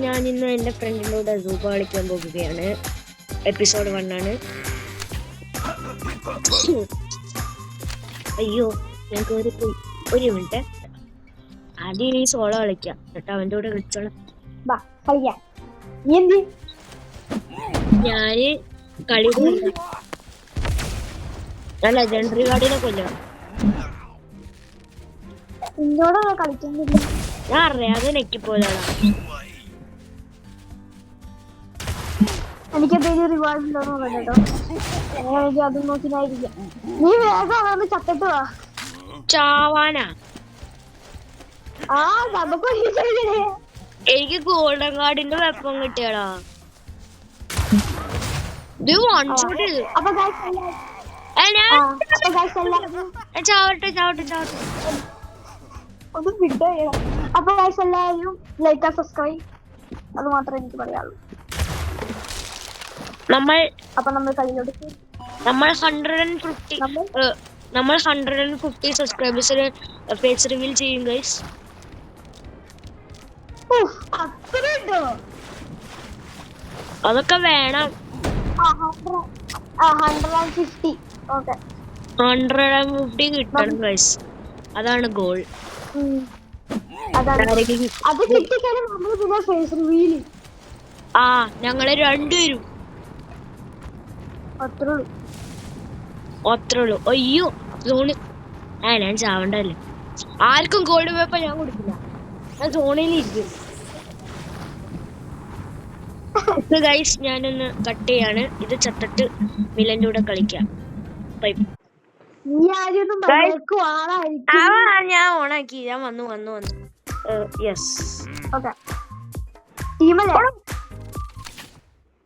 ഞാൻ ഇന്ന് എൻ്റെ ഫ്രണ്ടിനോട് സൂപ്പ കളിക്കാൻ പോകുകയാണ്. എപ്പിസോഡ് 1 ആണ്. അയ്യോ ഞാൻ കയറിപ്പോയി. ഒരു മിനിറ്റ്, ആദ്യം ഈ സോളോ കളിക്കാം എന്നിട്ട് അവൻ്റെ കൂടെ കളിച്ചോളാം. ഞാന് കളി ഞാൻ ലെജൻഡറി ഗാർഡിനെ കൊല്ലാം. ഞാൻ അറിയാതെ നെക്കിപ്പോലാണ്. എനിക്ക് റിവാർഡ് ഉണ്ടോന്ന് കേട്ടോ. എനിക്ക് അത് നോക്കിനായിരിക്കും. നീ വേഗം ചത്തിട്ട് വാ. ചാവാനാ? ആ നമുക്ക് എനിക്ക് ഗോൾഡൻ കാർഡിന്റെ വെപ്പം കിട്ടിയടാ. ചാവട്ടെ ചാവട്ടെ ചാവട്ടെ. ഒന്ന് വിട്ടോ. അപ്പൊ ഗൈസ് എല്ലാവരും ലൈക്ക് സബ്സ്ക്രൈബ്, അത് മാത്രമേ എനിക്ക് പറയാനുള്ളൂ. നമ്മൾ കളിയിലോട്ട് നമ്മൾ 150 സബ്സ്ക്രൈബേഴ്സിന് ഫേസ് റിവീൽ ചെയ്യും ഗൈസ്. അതൊക്കെ വേണം. 150 കിട്ടണം ഗൈസ്, അതാണ് ഗോൾ. ആ ഞങ്ങള് രണ്ടുപേരും അത്രയുള്ളൂ. അയ്യോ സോണ്. ഞാൻ ചാവണ്ടല്ലേ. ആർക്കും ഗോൾഡ് പേപ്പർ ഞാൻ കൊടുക്കില്ല. ഞാൻ സോണിലിരിക്കും. ഗൈസ് ഞാനൊന്ന് കട്ട് ചെയ്യാണ്. ഇത് ചത്തിട്ട് മിലന്റെ കൂടെ കളിക്കാം. ഞാൻ ഓണാക്കി. ഞാൻ വന്നു. യെസ്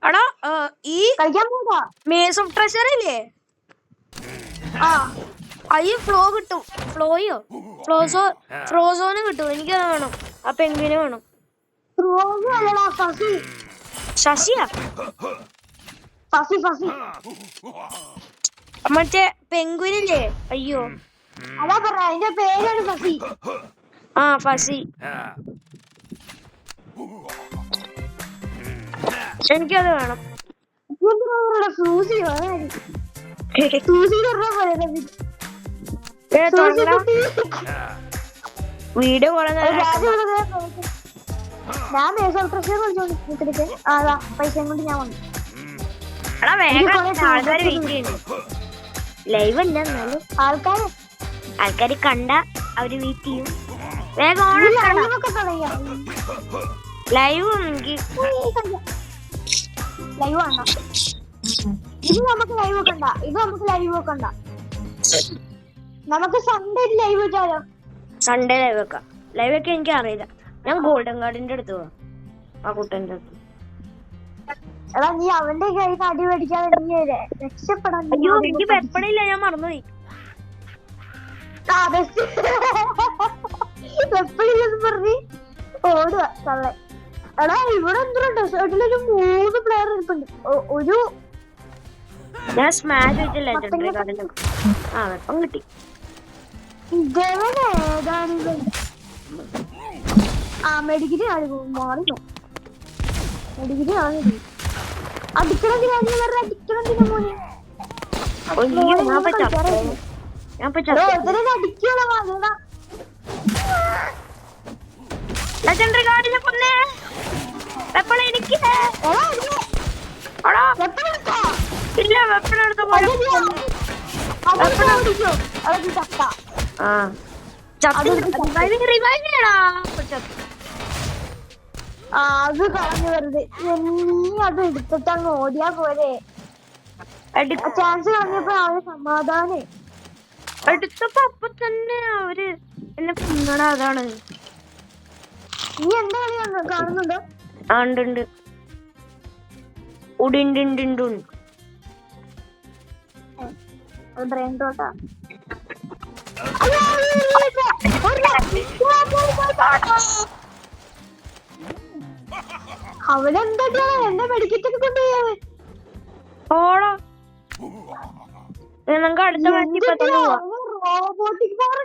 എടാ ഈ മേസ് ഓഫ് ട്രഷർ ഇല്ലേ, ഈ ഫ്ലോ കിട്ടും. ഫ്രോസോന് കിട്ടും. എനിക്കത് വേണം. ആ പെൻഗ്വിനെ വേണം. ശശിയാ? മറ്റേ പെൻഗ്വിനില്ലേ? അയ്യോ ആ ഫസി. എനിക്കത് വേണം. വീഡിയോ പൈസ കൊണ്ട് ഞാൻ വന്നു. ആൾക്കാര് വെയിറ്റ് ചെയ്യുന്നു. ലൈവ് അല്ല എന്നാലും ആൾക്കാര് കണ്ട അവര് വെയിറ്റ് ചെയ്യും. വേഗം ലൈവ് ഇത് നമുക്ക് ലൈവ് വെക്കണ്ട. നമുക്ക് സൺഡേ ലൈവ് വെച്ചാലോ? സൺഡേ ലൈവ് വെക്കാം. ലൈവ് ഒക്കെ എനിക്ക് അറിയില്ല. ഞാൻ ഗോൾഡൻ കാർഡിന്റെ അടുത്ത് പോവാം. ആ കുട്ടന്റെ അടുത്ത്. എടാ നീ അവന്റെ കൈ അടി മേടിക്കാതെ നീ രക്ഷപ്പെടാൻ. അയ്യോ എനിക്ക് വെപ്പണില്ല, ഞാൻ മറന്നുപോയി. വെപ്പണില്ലെന്ന് പറഞ്ഞ് ഓടുക തള്ളെ. എടാ ഇവിടെ എന്താ ഡെസേർട്ടിലൊരു 3 പ്ലെയർ ഇരിപ്പുണ്ട്. ഞാൻ സ്മാഷ് വെച്ചില്ല ലെജൻഡറി കാർഡിന്. ആ വെപ്പം കിട്ടി. മെഡിക്കറ്റ് മാറിയോ? മെഡിക്കറ്റ് അടിക്കണം മോനെ. ലെജൻഡറി കാർഡിനെ കൊന്നേ. വെപ്പൺ എനിക്ക് ഇല്ല. വെപ്പൺ എടുത്ത അത് കളഞ്ഞു വെറുതെ. നീ അത് എടുത്തിട്ടങ്ങ് ഓടിയാ പോലെ. ചാൻസ് കളഞ്ഞപ്പോ അവര് സമാധാനം എടുത്തപ്പോ അപ്പൊ തന്നെ അവര് എന്നെ കുന്നട. അതാണ്. നീ എന്താ കളി കാണുന്നുണ്ടോ? ആ ഉണ്ട്. ഉടുണ്ട്. ബ്രെയിൻ തോട്ടാ. അവനെന്താ എന്റെ മെഡിക്കറ്റ് ഒക്കെ കൊണ്ടുപോയി. ഓളോ നമുക്ക് അടുത്ത റോബോട്ടിക് പവർ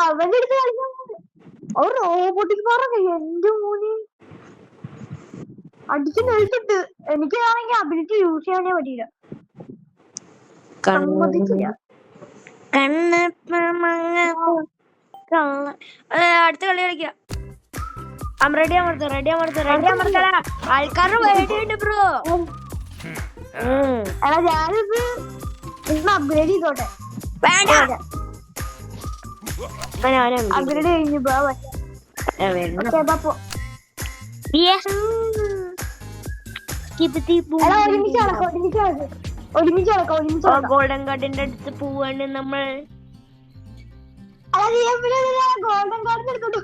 അവന്റെ അടുത്ത് കളിക്കാൻ. ഒരു റോബോട്ടിക് പറഞ്ഞ എന്റെ മോന് അടിച്ച് നെൽത്തിട്ട് എനിക്കാണെങ്കിൽ അബിലിറ്റി യൂസ് ചെയ്യാനേ പറ്റിയില്ല. സമ്മതിക്കില്ല. അടുത്ത കളി കളിക്കാം. റെഡി അമർത്തടാ. ആൾക്കാരുടെ വേണ്ടിയുണ്ട് ബ്രോ. എടാ ഞാനിത് ഇന്ന് അപ്ഗ്രേഡ് ചെയ്തോട്ടെ. വേണ്ട അപ്ഗ്രേഡ് കഴിഞ്ഞു ബ്രോ. ഗോൾഡൻ കാർഡിന്റെ അടുത്ത് പോവാണ് നമ്മൾ. ഗോൾഡൻ കാർഡ് എടുത്തോണ്ട്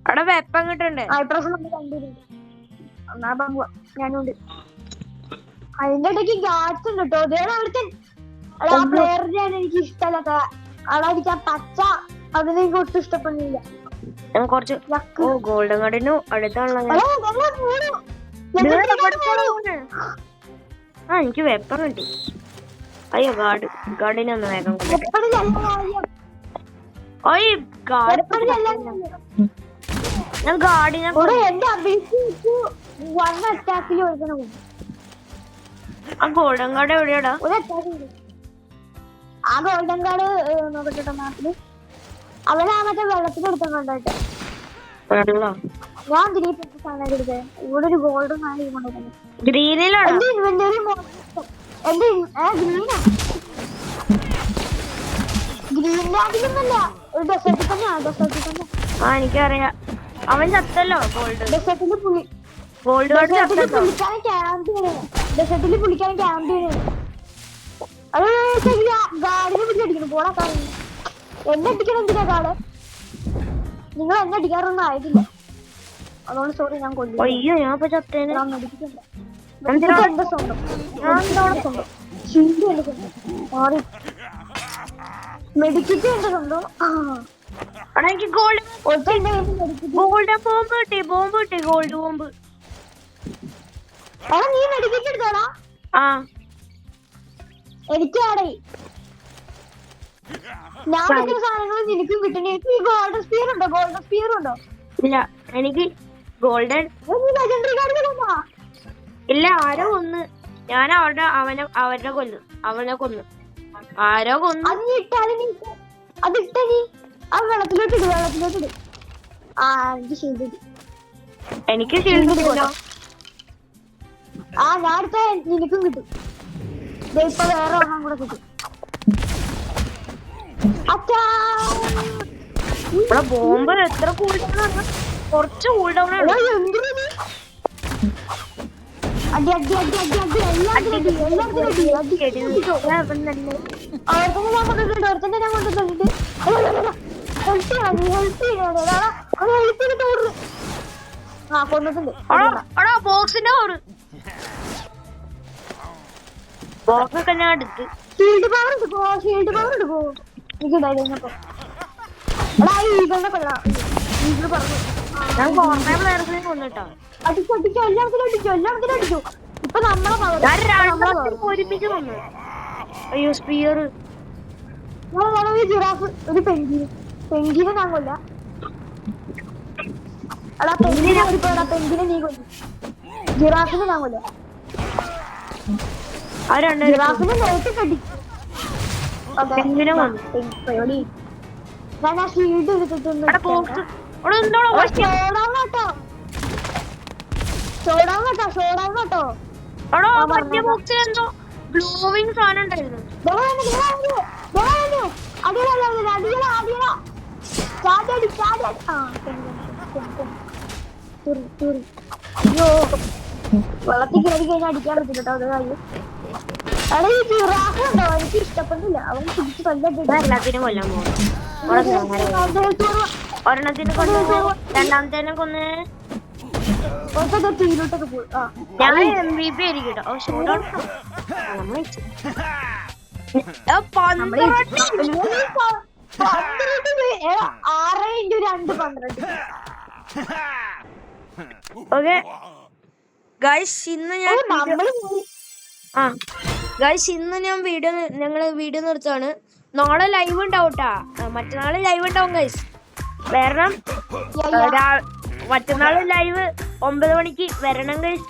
അവിടെ വെപ്പം കിട്ടണ്ടേ? ഞാനുണ്ട്. അതിന്റെ ഇടയ്ക്ക് ഗാഡ്സ് ഉണ്ട് കേട്ടോ. അവിടുത്തെ ആ പ്ലെയറിനെയാണ് എനിക്ക് ഇഷ്ടമല്ലാത്ത. അതെനിക്ക് ആ പച്ച അതിനെനിക്ക് ഒട്ടും ഇഷ്ടപ്പെടുന്നില്ല. കുറച്ച് ഗോൾഡൻ കാർഡിന് അടുത്താണല്ലോ. എനിക്ക് വെപ്പം കിട്ടി. അയ്യോ ഗാർഡിനെ ഒന്ന് വേഗം ഞാൻ ഗാർഡിനെ എന്റെ അപേക്ഷിച്ച് വൺ അറ്റാക്കിൽ കൊടുക്കണം. ആ ഗോൾഡൻ കാർഡ് എവിടെയാടാ? ഒരു അറ്റാക്ക് ആ ഗോൾഡൻ കാർഡ് നോക്കട്ടെ നാട്ടില്. അവനാ മറ്റേ വെള്ളത്തിന് എടുക്കാൻ കണ്ടോട്ടെ. ഞാൻ ഗ്രീൻ സാധനം എടുത്തത്. ഇവിടെ ഒരു ഗോൾഡൻ സാധനം കൊണ്ടുവരുന്നത്. ഗ്രീനിലാണ് എന്റെ ഇൻവെന്ററി. എന്റെ ഗ്രീനാ. ഗ്രീൻ ലാൻഡിലൊന്നല്ല, ഒരു ഡെസേർട്ടിൽ തന്നെയാണ്. ഡെസേർട്ടിൽ തന്നെ. ആ എനിക്കറിയാം. അവൻ ചത്തല്ലോ. ഡെസേർട്ടില് പുളി. ഗോൾഡ് പുള്ളിക്കാരൻ ക്യാമ്പ് ചെയ്യണേ. ഡെസേർട്ടില് പുള്ളിക്കാരൻ ക്യാമ്പ് ചെയ്യണേ. അത് ഗാർഡിനെ പിടിച്ചടിക്കണം. പോടാ കാര്യം. എന്നെ അടിക്കണം എന്തിനാ കാട്? നിങ്ങൾ എന്നെ അടിക്കാറൊന്നും ആയിട്ടില്ല. അതുകൊണ്ട് സോറി, ഞാൻ കൊല്ലും. അയ്യോ ഞാൻ ഇപ്പൊ ചത്തേനെ. എന്റെ സ്വന്തം ഷീൽഡ് എന്റെ സ്വന്തം. സോറി, മെഡിക്കറ്റ് എന്റെ സ്വന്തം. എനിക്ക് ഗോൾഡ് ബോംബ് കിട്ടി. Gold bomb. നീ മെഡിക്കറ്റ് എടുത്തോടാ. ആ എനിക്കാടേ ഞാൻ എടുക്കുന്ന സാധനങ്ങൾ നിനക്കും കിട്ടണേ. എനിക്ക് ഈ ഗോൾഡൻ സ്പിയർ ഉണ്ടോ? ഇല്ല, എനിക്ക് ഗോൾഡൻ ലെജൻഡറി കാർഡ് കൊണ്ടാ. ഇല്ല, ആരോ കൊന്ന്. ഞാൻ അവരെ കൊന്നു. ആരോ കൊന്നു. അത് ഇട്ട നീ ആ വെള്ളത്തിലോട്ട് ഇട്. ആ എനിക്ക് ഷീൽഡ് കിട്ടി. എനിക്ക് ഷീൽഡ് കിട്ടില്ലോ. ആ ഞാൻ അടുത്ത നിനക്കും കിട്ടും. ഇപ്പൊ വേറെ ഒരെണ്ണം കൂടെ കിട്ടും. ഇവിടെ ബോംബ് എത്ര കൂൾഡൗൺ? കുറച്ച് കൂൾഡൗൺ ആണ്. ബോക്സൊക്കെ ഞാൻ എടുത്ത്. Shield power എടുക്കോ. എനിക്കുണ്ടായിരുന്നപ്പോ ഞാൻ കോർണർ പ്ലെയർസിനെ കൊന്നിട്ടോ. അടിച്ചോ. എല്ലാത്തിനും ഇപ്പൊ നമ്മളെ ഒരുമിച്ച് കൊന്നു. അയ്യോ സ്പിയർ. ജിറാഫ്, ഒരു പെൻഗിനെ ഞാൻ കൊല്ല. പെൻഗിനെ നീ കൊല്ലു. ജിറാഫിനെ ഞാൻ കൊല്ല. ജിറാഫിനെ നേരത്തെ കടി. ഞാൻ ആ ഷീൽഡ് എടുത്തിട്ടുണ്ട്. ഗ്ലോവിംഗ് സാധനം ഉണ്ടായിരുന്നു. വെള്ളത്തിൽ കയറി കഴിഞ്ഞാൽ അടിക്കാൻ പറ്റില്ല കേട്ടോ. അത് കാര്യം എനിക്ക് ഇഷ്ടപ്പെട്ടില്ല. അവൻ തിരിച്ചു എല്ലാത്തിനും കൊല്ലാൻ പോകും. ഒരെണ്ണത്തിന് കൊന്നു, രണ്ടാമത്തേനെ കൊന്ന്. തീരോട്ടൊക്കെ പോയി. ഞാൻ MVP ആയിരിക്കും കേട്ടോ. 6x2 ഓക്കെ ഗൈസ്, ഇന്ന് ഞാൻ ഞങ്ങള് വീഡിയോ നിർത്താണ്. നാളെ ലൈവ് ഉണ്ടാവും കേട്ടാ. മറ്റന്നാള് ലൈവ് ഉണ്ടാവും ഗൈസ്. വരണം. മറ്റന്നാള് ലൈവ് 9 മണിക്ക് വരണം ഗൈസ്.